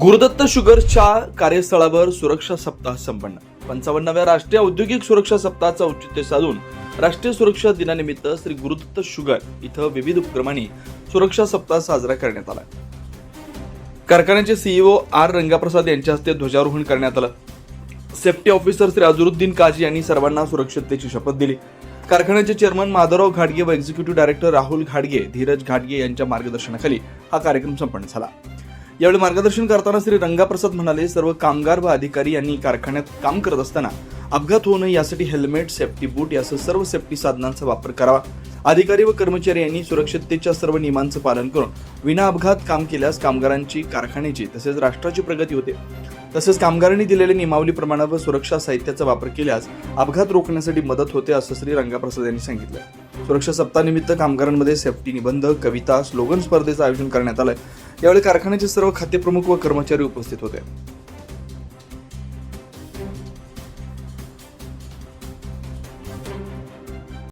गुरुदत्त शुगर्सच्या कार्यस्थळावर सुरक्षा सप्ताह संपन्न. 55व्या राष्ट्रीय औद्योगिक सुरक्षा सप्ताहाचं औचित्य साधून राष्ट्रीय सुरक्षा दिनानिमित्त श्री गुरुदत्त शुगर इथं विविध उपक्रमांनी सुरक्षा सप्ताह साजरा करण्यात आला. कारखान्याचे सीईओ आर रंगाप्रसाद यांच्या हस्ते ध्वजारोहण करण्यात आलं. सेफ्टी ऑफिसर श्री अझरुद्दीन काजी यांनी सर्वांना सुरक्षिततेची शपथ दिली. कारखान्याचे चेअरमन माधवराव घाडगे व एक्झिक्युटिव्ह डायरेक्टर राहुल घाडगे, धीरज घाडगे यांच्या मार्गदर्शनाखाली हा कार्यक्रम संपन्न झाला. यावेळी मार्गदर्शन करताना श्री रंगाप्रसाद म्हणाले, सर्व कामगार व अधिकारी यांनी कारखान्यात काम करत असताना अपघात होऊ नये यासाठी हेल्मेट, सेफ्टी बूट यासह सर्व सेफ्टी साधनांचा वापर करावा. अधिकारी व कर्मचारी यांनी सुरक्षिततेच्या सर्व नियमांचं पालन करून विना अपघात काम केल्यास कामगारांची, कारखान्याची तसेच राष्ट्राची प्रगती होते. तसेच कामगारांनी दिलेल्या नियमावलीप्रमाणे व सुरक्षा साहित्याचा वापर केल्यास अपघात रोखण्यासाठी मदत होते, असं श्री रंगाप्रसाद यांनी सांगितलं. सुरक्षा सप्ताहानिमित्त कामगारांमध्ये सेफ्टी निबंध, कविता, स्लोगन स्पर्धेचं आयोजन करण्यात आलंय. यावेळी कारखान्याचे सर्व खातेप्रमुख व कर्मचारी उपस्थित होते.